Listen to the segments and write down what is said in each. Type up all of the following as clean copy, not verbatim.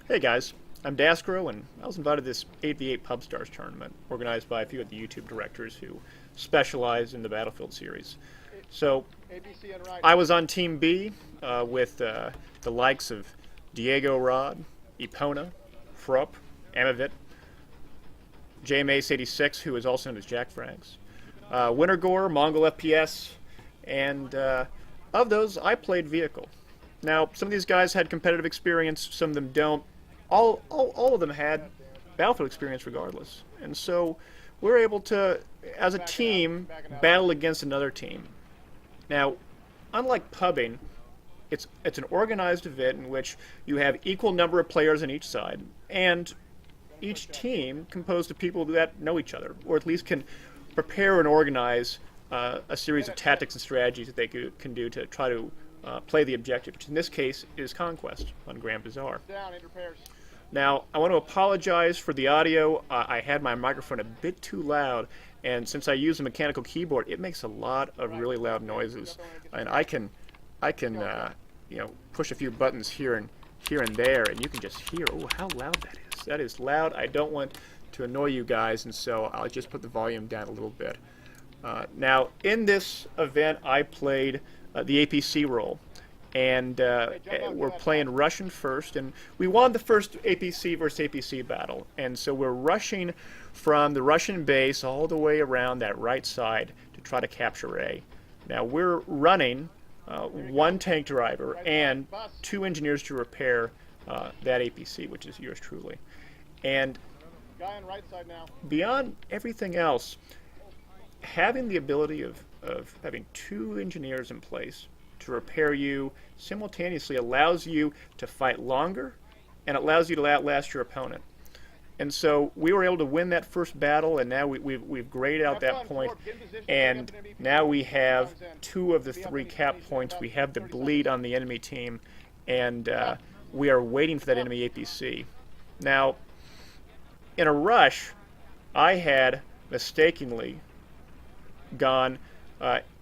Hey guys, I'm Daskro, and I was invited to this 8v8 Pubstars tournament organized by a few of the YouTube directors who specialize in the Battlefield series. So, I was on Team B with the likes of Diego Rod, Epwna, Fhlorpe, Amivit, JMace86, who is also known as Jack Frags, Wintergore, Mongol FPS, and of those, I played Vehicle. Now, some of these guys had competitive experience, some of them don't. All of them had Battlefield experience regardless. And so we're able to, as a team, battle against another team. Now, unlike pubbing, it's an organized event in which you have equal number of players on each side, and each team composed of people that know each other, or at least can prepare and organize a series of tactics and strategies that they can do to try to play the objective, which in this case is Conquest on Grand Bazaar. Now, I want to apologize for the audio. I had my microphone a bit too loud, and since I use a mechanical keyboard, it makes a lot of really loud noises. And I can push a few buttons here and there, and you can just hear, oh, how loud that is. That is loud. I don't want to annoy you guys, and so I'll just put the volume down a little bit. Now, in this event, I played the APC role. And we're playing Russian first, and we won the first APC versus APC battle. And so we're rushing from the Russian base all the way around that right side to try to capture A. Now we're running one tank driver and 2 engineers to repair that APC, which is yours truly. And beyond everything else, having the ability of having 2 engineers in place to repair you simultaneously allows you to fight longer and allows you to outlast your opponent. And so we were able to win that first battle, and now we've grayed out that point, and now we have 2 of the 3 cap points. We have the bleed on the enemy team, and we are waiting for that enemy APC. Now, in a rush, I had mistakenly gone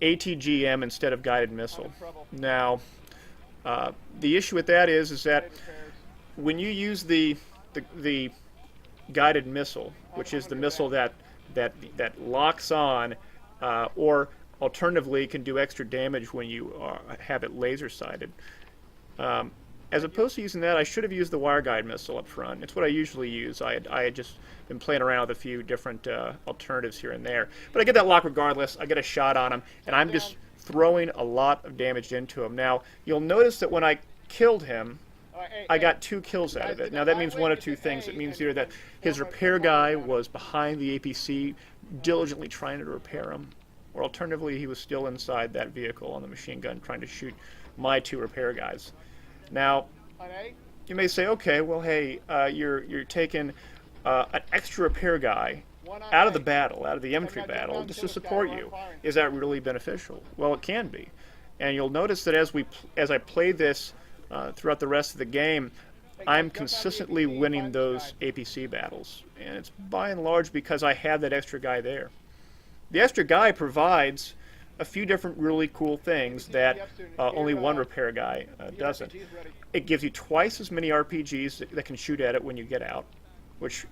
ATGM instead of guided missile. Now, the issue with that is that when you use the guided missile, which is the missile that locks on, or alternatively can do extra damage when you have it laser sighted. As opposed to using that, I should have used the wire guide missile up front. It's what I usually use. I had just been playing around with a few different alternatives here and there. But I get that lock regardless. I get a shot on him, and I'm just throwing a lot of damage into him. Now, you'll notice that when I killed him, I got 2 kills out of it. Now, that means one of 2 things. It means either that his repair guy was behind the APC, diligently trying to repair him, or alternatively, he was still inside that vehicle on the machine gun trying to shoot my 2 repair guys. Now, you may say, okay, well, hey, you're taking an extra repair guy out of the battle, out of the infantry battle, just to support you. Is that really beneficial? Well, it can be. And you'll notice that as I play this throughout the rest of the game, I'm consistently winning those APC battles. And it's by and large because I have that extra guy there. The extra guy provides a few different really cool things that only one repair guy doesn't. It gives you twice as many RPGs that can shoot at it when you get out, which,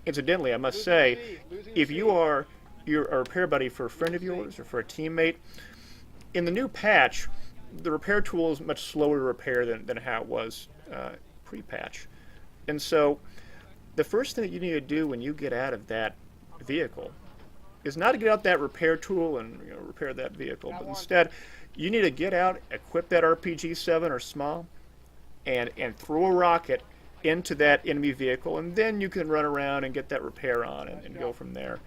incidentally, I must say, if you're a repair buddy for a friend of yours or for a teammate, in the new patch, the repair tool is much slower to repair than how it was pre-patch. And so the first thing that you need to do when you get out of that vehicle is not to get out that repair tool and repair that vehicle, but instead you need to get out, equip that RPG-7 or small, and throw a rocket into that enemy vehicle, and then you can run around and get that repair on and go from there.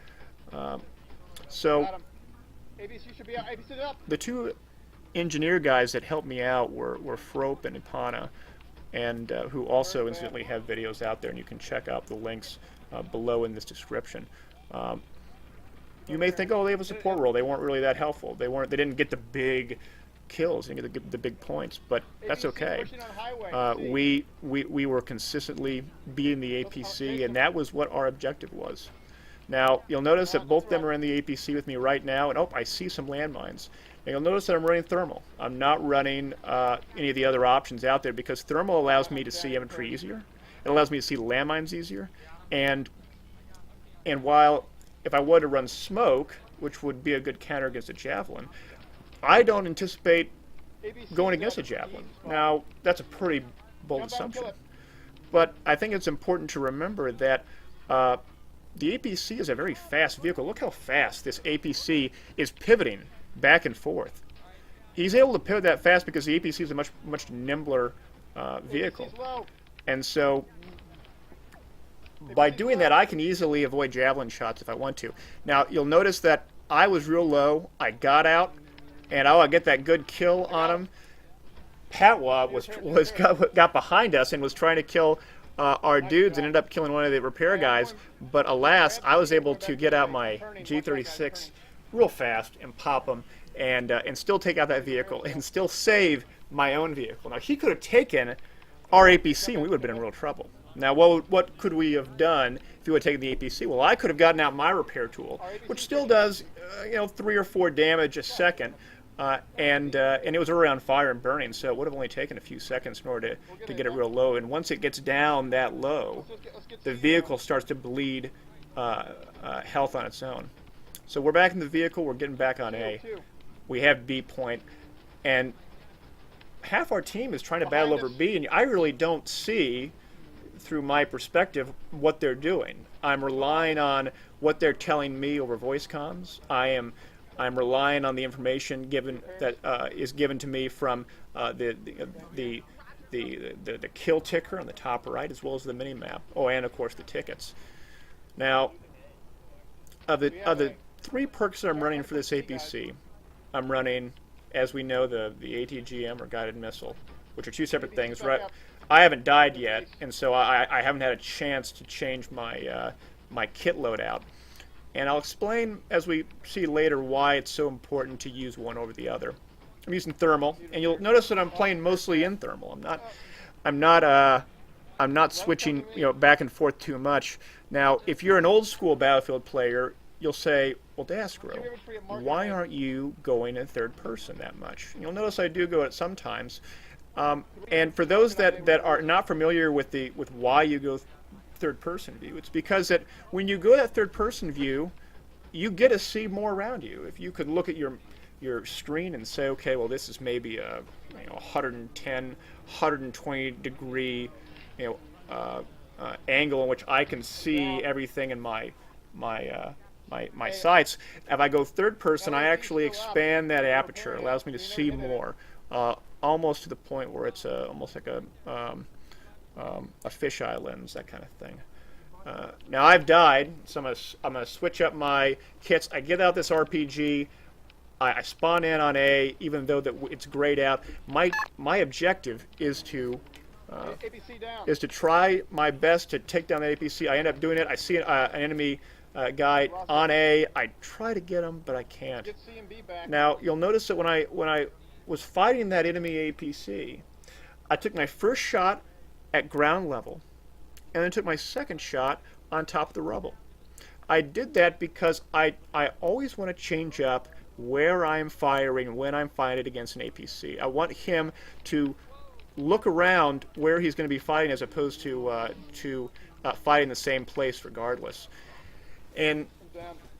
So the 2 engineer guys that helped me out were Fhlorpe and Epwna, and who also incidentally have videos out there, and you can check out the links below in this description. You may think, oh, they have a support role. They weren't really that helpful. They didn't get the big kills, they didn't get the big points, but that's okay. We were consistently beating the APC, and that was what our objective was. Now, you'll notice that both of them are in the APC with me right now, and oh, I see some landmines. And you'll notice that I'm running thermal. I'm not running any of the other options out there because thermal allows me to see infantry easier. It allows me to see landmines easier. And while if I were to run smoke, which would be a good counter against a javelin, I don't anticipate going against a javelin. Now, that's a pretty bold assumption. But I think it's important to remember that the APC is a very fast vehicle. Look how fast this APC is pivoting back and forth. He's able to pivot that fast because the APC is a much nimbler vehicle. And so by doing that, I can easily avoid javelin shots if I want to. Now, you'll notice that I was real low. I got out, and I get that good kill on him. Patwa got behind us and was trying to kill our dudes and ended up killing one of the repair guys. But alas, I was able to get out my G36 real fast and pop him and still take out that vehicle and still save my own vehicle. Now, he could have taken our APC and we would have been in real trouble. Now, what could we have done if he would have taken the APC? Well, I could have gotten out my repair tool, which still does 3 or 4 damage a second. And it was already on fire and burning, so it would have only taken a few seconds in order to get it real low. And once it gets down that low, the vehicle starts to bleed health on its own. So we're back in the vehicle. We're getting back on A. We have B point, and half our team is trying to battle over B, and I really don't see, through my perspective, what they're doing. I'm relying on what they're telling me over voice comms. I'm relying on the information that is given to me from the kill ticker on the top right, as well as the mini map. Oh, and of course the tickets. Now, of the 3 perks that I'm running for this APC, I'm running, as we know, the ATGM or guided missile, which are 2 separate things. Right? I haven't died yet, and so I haven't had a chance to change my my kit loadout. And I'll explain, as we see later, why it's so important to use one over the other. I'm using thermal, and you'll notice that I'm playing mostly in thermal. I'm not switching back and forth too much. Now, if you're an old school Battlefield player, you'll say, well, daskro, why aren't you going in third person that much? And you'll notice I do go it sometimes. And for those that are not familiar with why you go third-person view, it's because that when you go that third-person view, you get to see more around you. If you could look at your screen and say, okay, well, this is maybe a 110, 120 degree angle in which I can see everything in my sights. If I go third-person, I actually expand that aperture. It allows me to see more, almost to the point where it's almost like a fisheye lens, that kind of thing. Now I've died, so I'm gonna switch up my kits. I get out this RPG. I spawn in on A, even though it's grayed out. My objective is to try my best to take down the APC. I end up doing it. I see an enemy guy on A. I try to get him, but I can't. Now you'll notice that when I was fighting that enemy APC, I took my first shot at ground level, and then took my second shot on top of the rubble. I did that because I always want to change up where I'm firing when I'm fighting against an APC. I want him to look around where he's going to be fighting as opposed to fighting the same place regardless. And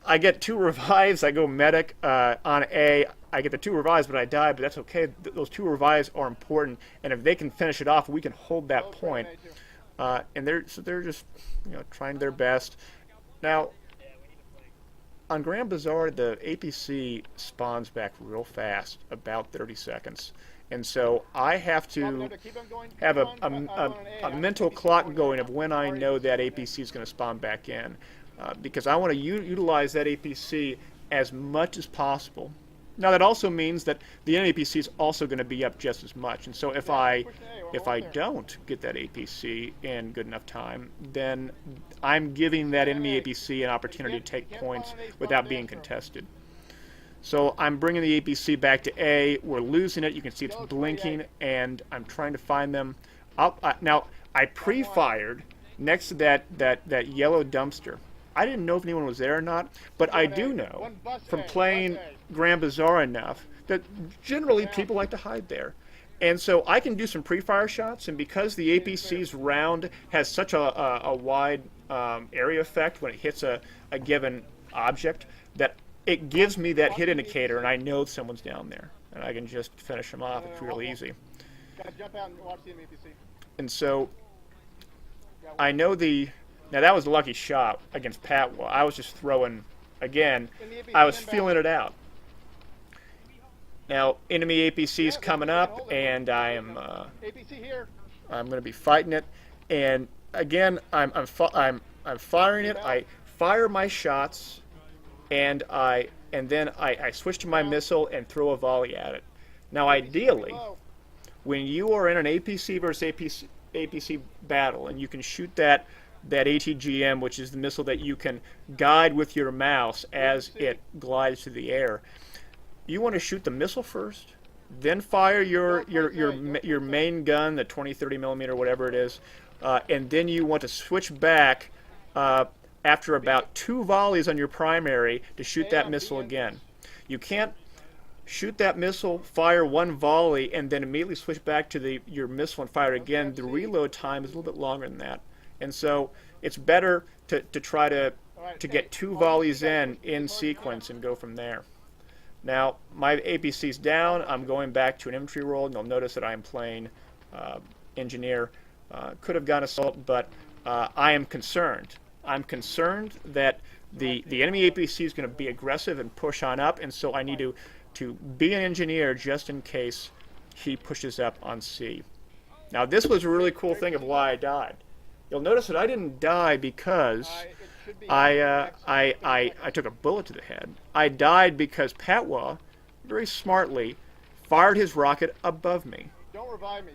I get 2 revives. I go medic on A. I get the 2 revives, but I die, but that's okay. Those 2 revives are important, and if they can finish it off, we can hold that point. And they're just trying their best. Now, on Grand Bazaar, the APC spawns back real fast, about 30 seconds. And so I have to have a mental clock going of when I know that APC is going to spawn back in. Because I want to utilize that APC as much as possible. Now that also means that the enemy APC is also going to be up just as much. And so if I don't get that APC in good enough time, then I'm giving that enemy APC an opportunity to take points without being contested. So I'm bringing the APC back to A. We're losing it. You can see it's blinking, and I'm trying to find them. Now I pre-fired next to that yellow dumpster. I didn't know if anyone was there or not, but I do know from playing Grand Bazaar enough that generally people like to hide there. And so I can do some pre-fire shots, and because the APC's round has such a wide area effect when it hits a given object, that it gives me that hit indicator, and I know someone's down there, and I can just finish them off. It's really easy. Guys, jump out and watch the APC. And so I know now that was a lucky shot against Pat. Well, I was just throwing, again, I was feeling it out. Now, enemy APC's coming up, and I'm going to be fighting it. And again, I'm firing it. I fire my shots, and then I switch to my missile and throw a volley at it. Now, ideally, when you are in an APC versus APC battle, and you can shoot that ATGM, which is the missile that you can guide with your mouse as it glides through the air, you want to shoot the missile first, then fire your main gun, the 20, 30 millimeter, whatever it is, and then you want to switch back after about 2 volleys on your primary to shoot that missile again. You can't shoot that missile, fire 1 volley, and then immediately switch back to your missile and fire again. The reload time is a little bit longer than that, and so it's better to try to get 2 volleys in sequence and go from there. Now, my APC's down. I'm going back to an infantry role, and you'll notice that I'm playing engineer. Could have gone assault, but I am concerned. I'm concerned that the enemy APC is going to be aggressive and push on up, and so I need to be an engineer just in case he pushes up on C. Now, this was a really cool thing of why I died. You'll notice that I didn't die because I took a bullet to the head. I died because Patwa, very smartly, fired his rocket above me.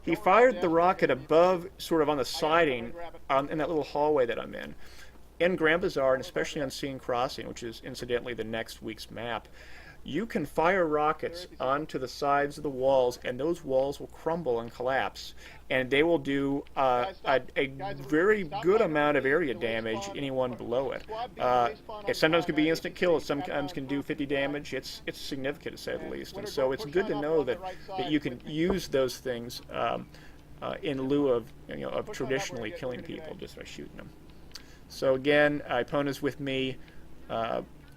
He fired the rocket above, sort of on the siding, in that little hallway that I'm in Grand Bazaar, and especially on Scene Crossing, which is incidentally the next week's map. You can fire rockets onto the sides of the walls, and those walls will crumble and collapse, and they will do a very good amount of area damage anyone below it. It sometimes can be instant kill, it sometimes can do 50 damage. It's significant, to say the least, and so it's good to know that you can use those things in lieu of traditionally killing people just by shooting them. So again, Epwna's with me.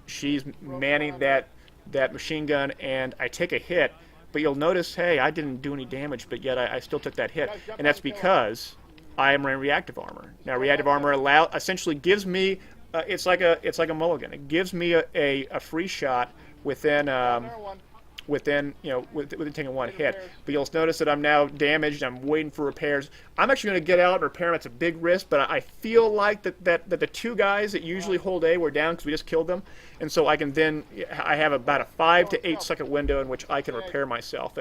She's manning that machine gun, and I take a hit, but you'll notice, hey, I didn't do any damage, but yet I still took that hit, and that's because I am wearing reactive armor. Now, reactive armor essentially gives me, it's like a mulligan. It gives me a free shot within taking 1 hit. But you'll notice that I'm now damaged. I'm waiting for repairs. I'm actually going to get out and repair them. It's a big risk, but I feel like that the 2 guys that usually hold A were down because we just killed them, and so I have about a 5 to 8 second window in which I can repair myself,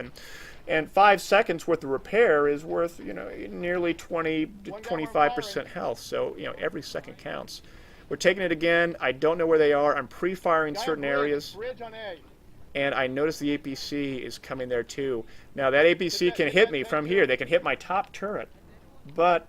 and 5 seconds worth of repair is worth nearly 20 to 25% health. So every second counts. We're taking it again. I don't know where they are. I'm pre-firing certain areas. And I notice the APC is coming there too. Now that APC can hit me from here. They can hit my top turret. But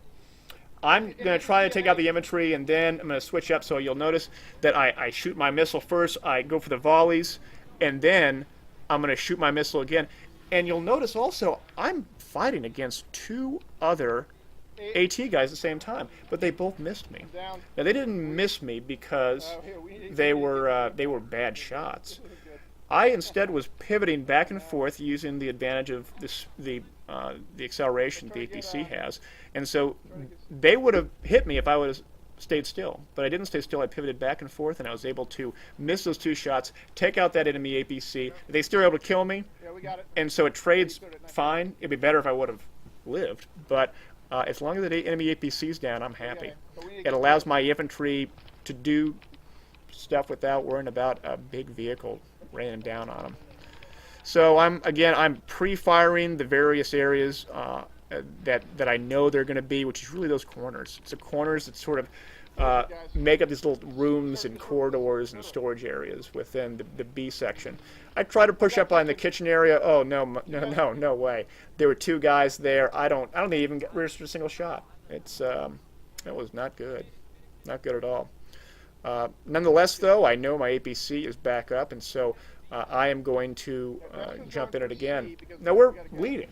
I'm going to try to take out the infantry, and then I'm going to switch up. So you'll notice that I shoot my missile first. I go for the volleys, and then I'm going to shoot my missile again. And you'll notice also I'm fighting against 2 other AT guys at the same time, but they both missed me. Now they didn't miss me because they were bad shots. I instead was pivoting back and forth using the advantage of the acceleration the APC has, and so they would have hit me if I would have stayed still. But I didn't stay still. I pivoted back and forth, and I was able to miss those 2 shots, take out that enemy APC. They still were able to kill me, and so it trades fine. It'd be better if I would have lived, but as long as the enemy APC's down, I'm happy. It allows my infantry to do stuff without worrying about a big vehicle raining down on them. So I'm pre-firing the various areas that I know they're going to be, which is really those corners. It's the corners that sort of make up these little rooms and corridors and storage areas within the B section. I try to push up on the kitchen area. Oh no way! There were 2 guys there. I don't even get registered a single shot. That was not good, not good at all. Nonetheless, though, I know my APC is back up, and so I am going to jump in it again. Now we're leading,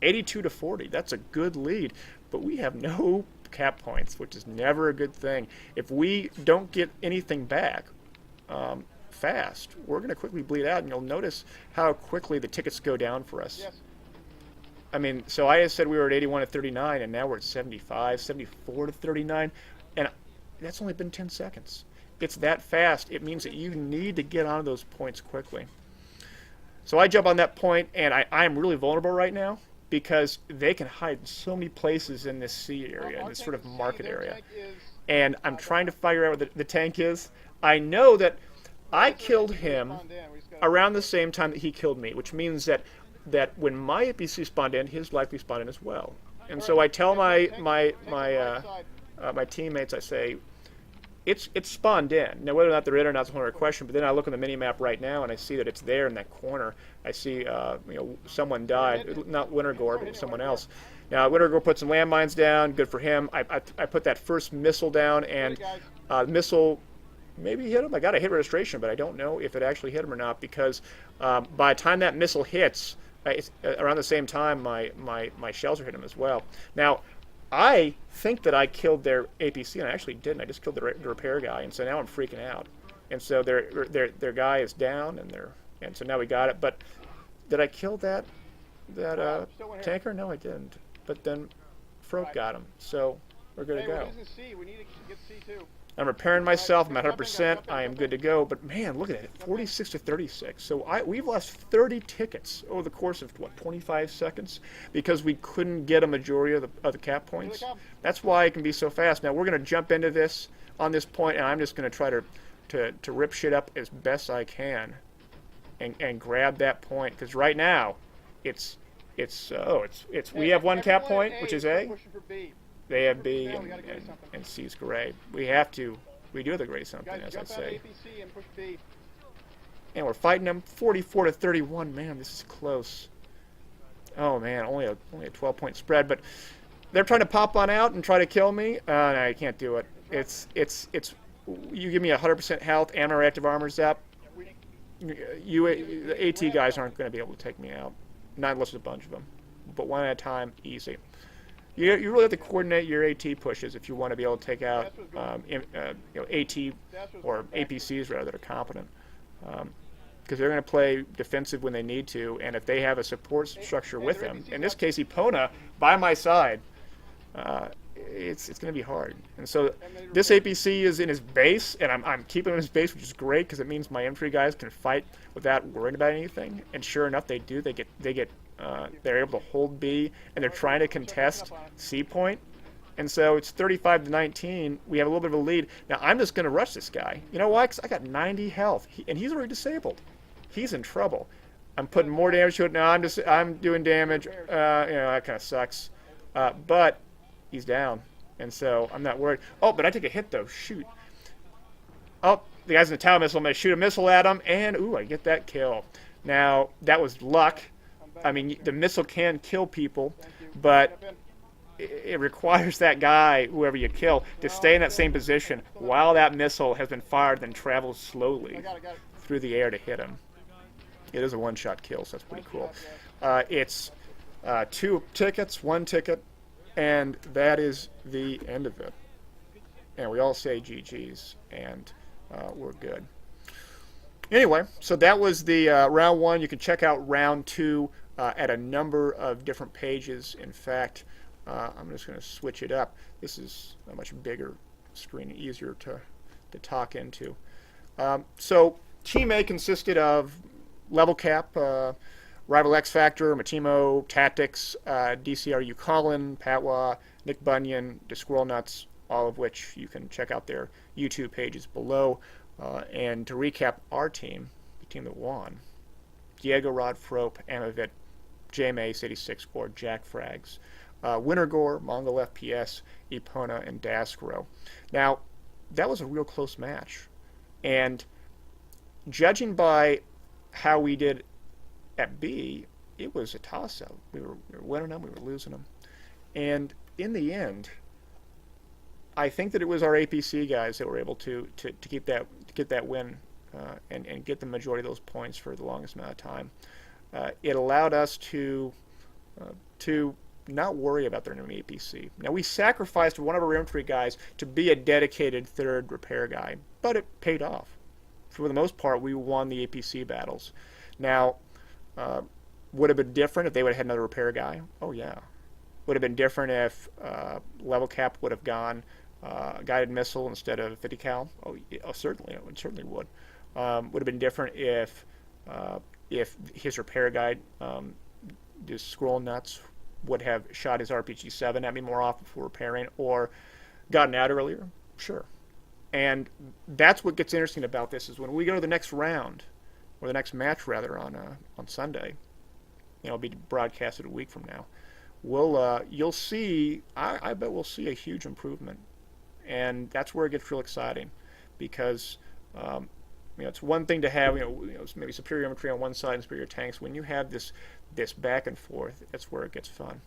82 to 40. That's a good lead, but we have no cap points, which is never a good thing. If we don't get anything back fast, we're going to quickly bleed out, and you'll notice how quickly the tickets go down for us. Yes. I mean, so I said we were at 81 to 39, and now we're at 75, 74 to 39, and that's only been 10 seconds. It's that fast. It means that you need to get onto those points quickly. So I jump on that point, and I am really vulnerable right now because they can hide in so many places in this sea area, in this sort of market area. And I'm trying to figure out what the tank is. I know that I killed him around the same time that he killed me, which means that when my APC spawned in, his likely spawned in as well. And so I tell my teammates, I say, it's spawned in. Now, whether or not they're in or not is a whole other question, but then I look on the mini-map right now, and I see that it's there in that corner. I see, someone died. Not Wintergore, but it was someone else. Now, Wintergore put some landmines down. Good for him. I put that first missile down, and missile maybe hit him. I got a hit registration, but I don't know if it actually hit him or not, because by the time that missile hits, it's around the same time my shells are hitting him as well. Now, I think that I killed their APC, and I actually didn't. I just killed the repair guy, and so now I'm freaking out. And so their guy is down, and so now we got it. But did I kill that tanker? No, I didn't. But then Fhlorpe got him, so we're good to go. We need to get C too. I'm repairing myself. I'm at 100%. I am good to go. But man, look at it, 46 to 36. So we've lost 30 tickets over the course of 25 seconds because we couldn't get a majority of the cap points. That's why it can be so fast. Now we're going to jump into this on this point, and I'm just going to try to rip shit up as best I can, and grab that point, because right now it's we have one cap point, which is A. They have B, and C's gray. We do have the gray something, as I say. And we're fighting them 44 to 31. Man, this is close. Oh man, only a 12-point spread, but they're trying to pop on out and try to kill me. No, I can't do it. It's you give me 100% health and my reactive armor's up. The AT guys aren't going to be able to take me out, not unless there's a bunch of them. But one at a time, easy. You really have to coordinate your AT pushes if you want to be able to take out AT or APCs rather that are competent, because they're going to play defensive when they need to, and if they have a support structure with them, in this case Epwna by my side, it's going to be hard. And so this APC is in his base, and I'm keeping him in his base, which is great because it means my infantry guys can fight without worrying about anything. And sure enough, they do. They're able to hold B, and they're trying to contest C point. And so it's 35 to 19. We have a little bit of a lead. Now I'm just going to rush this guy. You know why? Because I got 90 health, and he's already disabled. He's in trouble. I'm putting more damage to it now. I'm doing damage. That kind of sucks. But he's down, and so I'm not worried. Oh, but I take a hit though. Shoot. Oh, the guy's in the tower missile. I'm going to shoot a missile at him, and ooh, I get that kill. Now that was luck. I mean, the missile can kill people, but it requires that guy, whoever you kill, to stay in that same position while that missile has been fired, then travels slowly through the air to hit him. It is a one-shot kill, so that's pretty cool. It's 2 tickets, 1 ticket, and that is the end of it. And we all say GG's, and we're good. Anyway, so that was the round 1. You can check out round 2 at a number of different pages. In fact, I'm just going to switch it up. This is a much bigger screen, easier to talk into. So Team A consisted of Level Cap, Rival X Factor, Matimo, Tactics, DCRU Colin, Patwa, Nick Bunyan, Squirrel Nuts, all of which you can check out their YouTube pages below. And to recap our team, the team that won: Diego Rod Fhlorpe, Amivit, JMAce 86 or Jack Frags, Wintergore, Mongol FPS, Epwna, and daskro. Now, that was a real close match. And judging by how we did at B, it was a toss-up. We were winning them, we were losing them. And in the end, I think that it was our APC guys that were able to get that win and get the majority of those points for the longest amount of time. It allowed us to not worry about their enemy APC. Now, we sacrificed one of our infantry guys to be a dedicated third repair guy, but it paid off. For the most part, we won the APC battles. Now, would have been different if they would have had another repair guy? Oh, yeah. Would have been different if level cap would have gone guided missile instead of 50 cal? Oh, yeah, certainly. It certainly would. Would have been different if his repair guy, this squirrel nuts, would have shot his RPG-7 at me more often for repairing or gotten out earlier? Sure. And that's what gets interesting about this is when we go to the next round, or the next match rather, on Sunday, it'll be broadcasted a week from now. You'll see. I bet we'll see a huge improvement, and that's where it gets real exciting, because it's one thing to have maybe superior infantry on one side and superior tanks. When you have this back and forth, that's where it gets fun.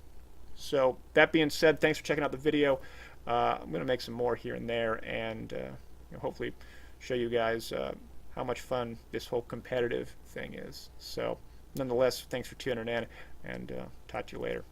So that being said, thanks for checking out the video. I'm going to make some more here and there, and hopefully show you guys how much fun this whole competitive thing is. So nonetheless, thanks for tuning in, and talk to you later.